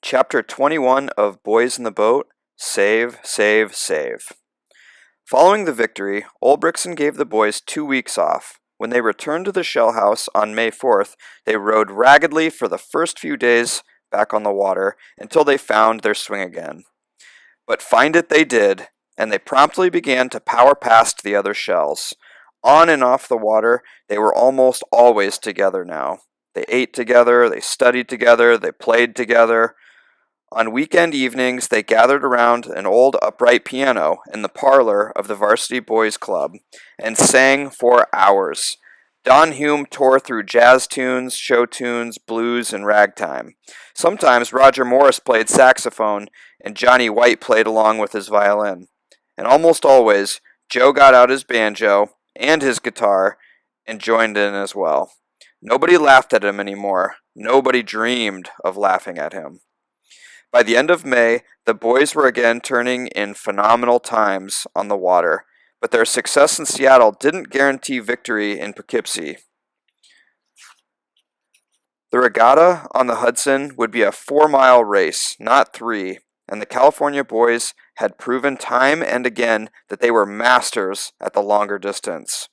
Chapter 21 of Boys in the Boat, Save, Save, Save. Following the victory, Ulbrichtsen gave the boys 2 weeks off. When they returned to the shell house on May 4th, they rowed raggedly for the first few days back on the water until they found their swing again. But find it they did, and they promptly began to power past the other shells. On and off the water, they were almost always together now. They ate together, they studied together, they played together. On weekend evenings, they gathered around an old upright piano in the parlor of the Varsity Boys Club and sang for hours. Don Hume tore through jazz tunes, show tunes, blues, and ragtime. Sometimes Roger Morris played saxophone and Johnny White played along with his violin. And almost always, Joe got out his banjo and his guitar and joined in as well. Nobody laughed at him anymore. Nobody dreamed of laughing at him. By the end of May, the boys were again turning in phenomenal times on the water, but their success in Seattle didn't guarantee victory in Poughkeepsie. The regatta on the Hudson would be a 4-mile race, not 3, and the California boys had proven time and again that they were masters at the longer distance.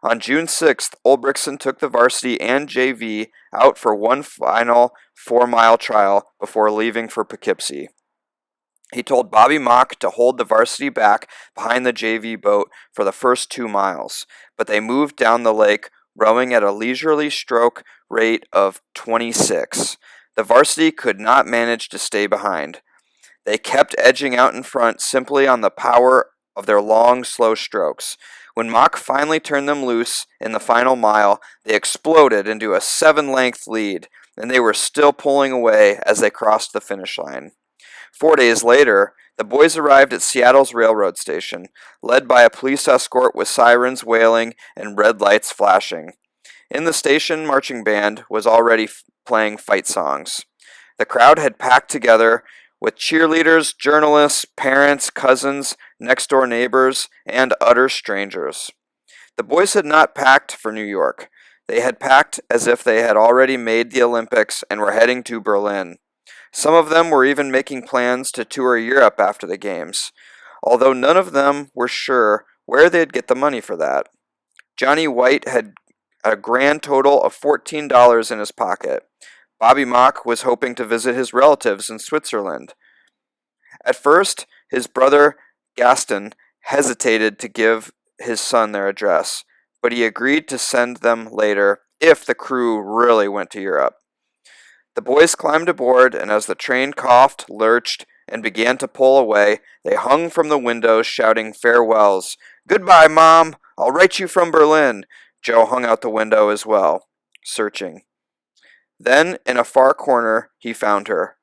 On June 6th, Ulbrichtsen took the varsity and JV out for one final 4-mile trial before leaving for Poughkeepsie. He told Bobby Mock to hold the varsity back behind the JV boat for the first 2 miles, but they moved down the lake, rowing at a leisurely stroke rate of 26. The varsity could not manage to stay behind. They kept edging out in front simply on the power of their long, slow strokes. When Mock finally turned them loose in the final mile, they exploded into a 7-length lead, and they were still pulling away as they crossed the finish line. 4 days later, the boys arrived at Seattle's railroad station, led by a police escort with sirens wailing and red lights flashing. In the station marching band was already playing fight songs. The crowd had packed together with cheerleaders, journalists, parents, cousins, next-door neighbors, and utter strangers. The boys had not packed for New York. They had packed as if they had already made the Olympics and were heading to Berlin. Some of them were even making plans to tour Europe after the games, although none of them were sure where they'd get the money for that. Johnny White had a grand total of $14 in his pocket. Bobby Mock was hoping to visit his relatives in Switzerland. At first, his brother Gaston hesitated to give his son their address, but he agreed to send them later if the crew really went to Europe. The boys climbed aboard, and as the train coughed, lurched, and began to pull away, they hung from the windows shouting farewells. "Goodbye, Mom! I'll write you from Berlin." Joe hung out the window as well, searching. Then, in a far corner, he found her.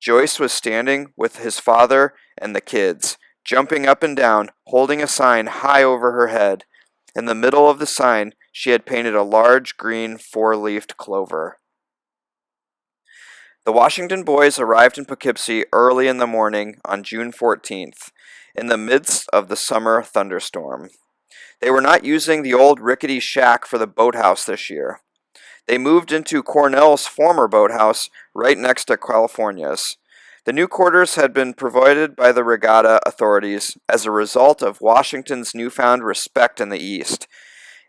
Joyce was standing with his father and the kids, jumping up and down, holding a sign high over her head. In the middle of the sign, she had painted a large green 4-leafed clover. The Washington boys arrived in Poughkeepsie early in the morning on June 14th, in the midst of the summer thunderstorm. They were not using the old rickety shack for the boathouse this year. They moved into Cornell's former boathouse right next to California's. The new quarters had been provided by the regatta authorities as a result of Washington's newfound respect in the East.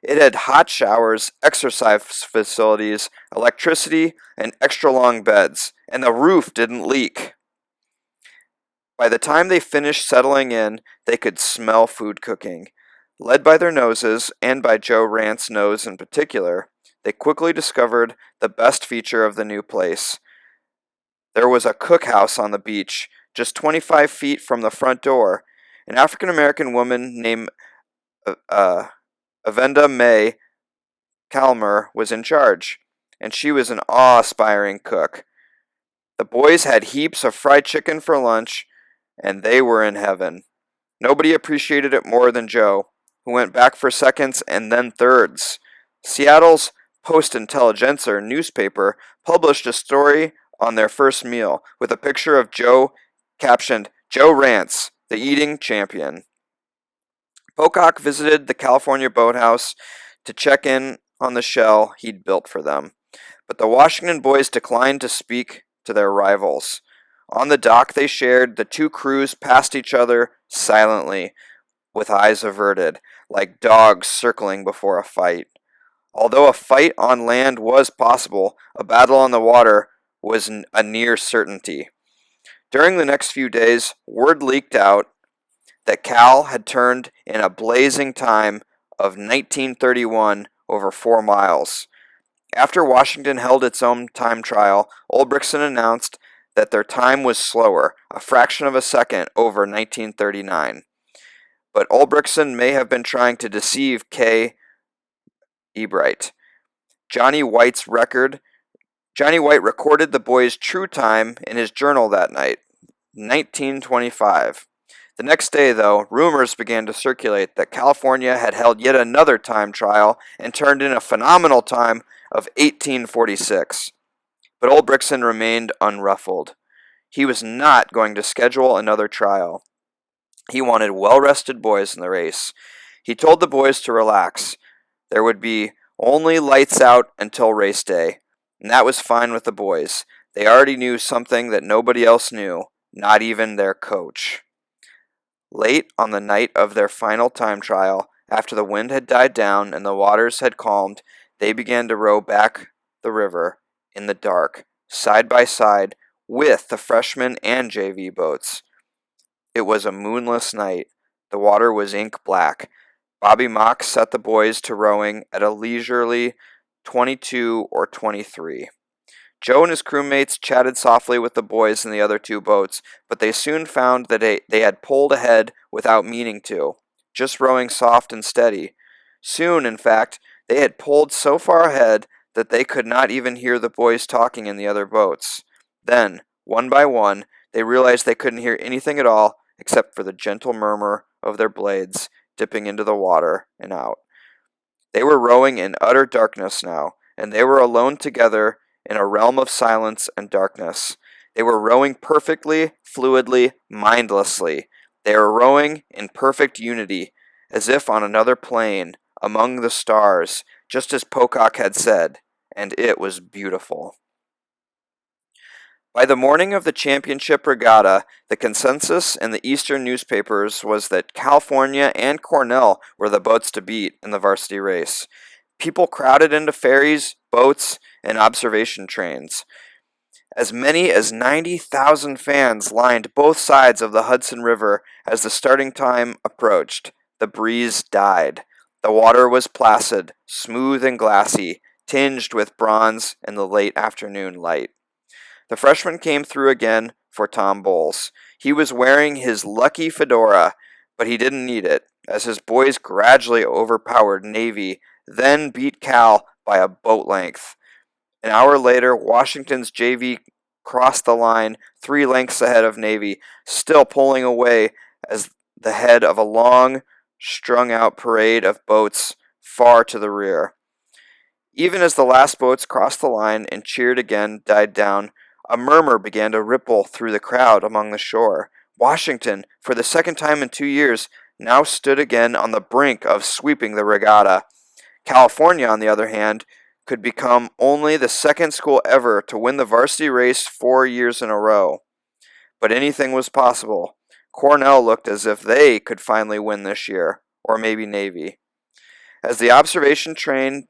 It had hot showers, exercise facilities, electricity, and extra-long beds, and the roof didn't leak. By the time they finished settling in, they could smell food cooking. Led by their noses, and by Joe Rant's nose in particular, they quickly discovered the best feature of the new place. There was a cookhouse on the beach, just 25 feet from the front door. An African-American woman named Avenda Mae Calmer was in charge, and she was an awe-inspiring cook. The boys had heaps of fried chicken for lunch, and they were in heaven. Nobody appreciated it more than Joe, who went back for seconds and then thirds. Seattle's Post-Intelligencer newspaper published a story on their first meal with a picture of Joe captioned, "Joe Rants, the eating champion." Pocock visited the California boathouse to check in on the shell he'd built for them, but the Washington boys declined to speak to their rivals. On the dock they shared, the two crews passed each other silently, with eyes averted, like dogs circling before a fight. Although a fight on land was possible, a battle on the water was a near certainty. During the next few days, word leaked out that Cal had turned in a blazing time of 1931 over 4 miles. After Washington held its own time trial, Ulbrichtsen announced that their time was slower, a fraction of a second over 1939. But Ulbrichtsen may have been trying to deceive K. Ebright. Johnny White recorded the boys' true time in his journal that night, 1925. The next day, though, rumors began to circulate that California had held yet another time trial and turned in a phenomenal time of 1846. But Ulbrichtsen remained unruffled. He was not going to schedule another trial. He wanted well-rested boys in the race. He told the boys to relax. There would be only lights out until race day, and that was fine with the boys. They already knew something that nobody else knew, not even their coach. Late on the night of their final time trial, after the wind had died down and the waters had calmed, they began to row back the river in the dark, side by side, with the freshman and JV boats. It was a moonless night. The water was ink black. Bobby Mock set the boys to rowing at a leisurely 22 or 23. Joe and his crewmates chatted softly with the boys in the other two boats, but they soon found that they had pulled ahead without meaning to, just rowing soft and steady. Soon, in fact, they had pulled so far ahead that they could not even hear the boys talking in the other boats. Then, one by one, they realized they couldn't hear anything at all except for the gentle murmur of their blades dipping into the water and out. They were rowing in utter darkness now, and they were alone together in a realm of silence and darkness. They were rowing perfectly, fluidly, mindlessly. They were rowing in perfect unity, as if on another plane, among the stars, just as Pocock had said, and it was beautiful. By the morning of the championship regatta, the consensus in the eastern newspapers was that California and Cornell were the boats to beat in the varsity race. People crowded into ferries, boats, and observation trains. As many as 90,000 fans lined both sides of the Hudson River as the starting time approached. The breeze died. The water was placid, smooth and glassy, tinged with bronze in the late afternoon light. The freshman came through again for Tom Bowles. He was wearing his lucky fedora, but he didn't need it, as his boys gradually overpowered Navy, then beat Cal by a boat length. An hour later, Washington's JV crossed the line 3 lengths ahead of Navy, still pulling away as the head of a long, strung-out parade of boats far to the rear. Even as the last boats crossed the line and cheered again died down, a murmur began to ripple through the crowd along the shore. Washington, for the second time in 2 years, now stood again on the brink of sweeping the regatta. California, on the other hand, could become only the second school ever to win the varsity race 4 years in a row. But anything was possible. Cornell looked as if they could finally win this year, or maybe Navy. As the observation train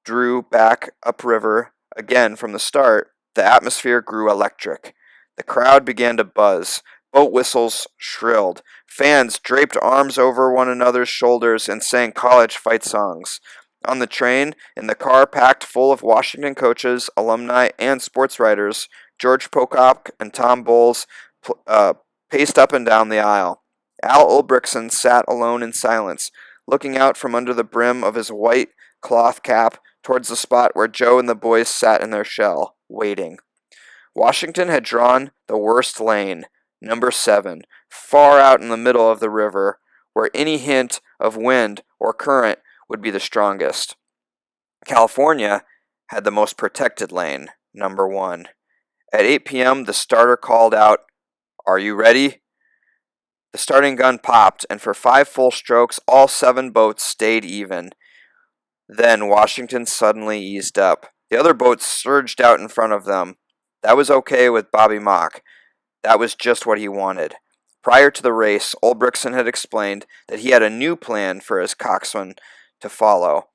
drew back upriver again from the start, the atmosphere grew electric. The crowd began to buzz. Boat whistles shrilled. Fans draped arms over one another's shoulders and sang college fight songs. On the train, in the car packed full of Washington coaches, alumni, and sports writers, George Pocock and Tom Bowles paced up and down the aisle. Al Ulbrichtsen sat alone in silence, looking out from under the brim of his white cloth cap towards the spot where Joe and the boys sat in their shell, waiting. Washington had drawn the worst lane, number 7, far out in the middle of the river, where any hint of wind or current would be the strongest. California had the most protected lane, number 1. At 8 p.m., the starter called out, "Are you ready?" The starting gun popped, and for 5 full strokes, all 7 boats stayed even. Then Washington suddenly eased up. The other boats surged out in front of them. That was okay with Bobby Mock. That was just what he wanted. Prior to the race, Ulbrichtsen had explained that he had a new plan for his coxswain to follow.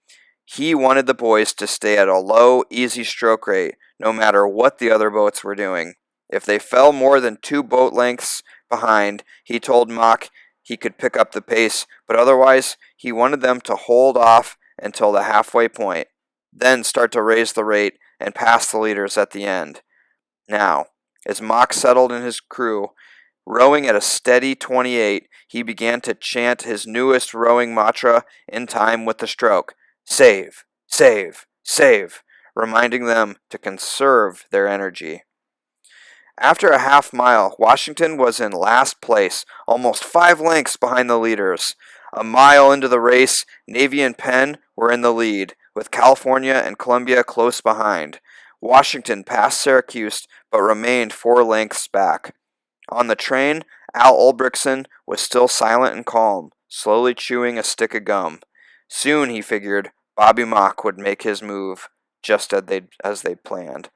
He wanted the boys to stay at a low, easy stroke rate, no matter what the other boats were doing. If they fell more than 2 boat lengths behind, he told Mock he could pick up the pace, but otherwise he wanted them to hold off until the halfway point, then start to raise the rate and pass the leaders at the end. Now, as Mock settled in his crew, rowing at a steady 28, he began to chant his newest rowing mantra in time with the stroke: save, save, save, reminding them to conserve their energy. After a half mile, Washington was in last place, almost 5 lengths behind the leaders. A mile into the race, Navy and Penn were in the lead, with California and Columbia close behind. Washington passed Syracuse, but remained 4 lengths back. On the train, Al Ulbrichtsen was still silent and calm, slowly chewing a stick of gum. Soon, he figured, Bobby Mock would make his move, just as they'd planned.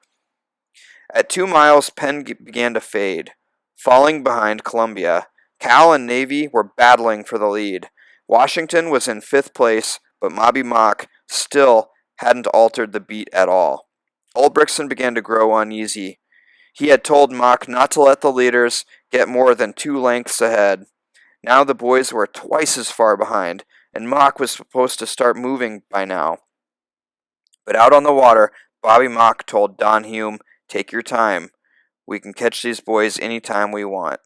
At 2 miles, Penn began to fade. Falling behind Columbia, Cal and Navy were battling for the lead. Washington was in 5th place, but Bobby Mock still hadn't altered the beat at all. Ulbrichtsen began to grow uneasy. He had told Mock not to let the leaders get more than 2 lengths ahead. Now the boys were twice as far behind, and Mock was supposed to start moving by now. But out on the water, Bobby Mock told Don Hume, "Take your time. We can catch these boys any time we want."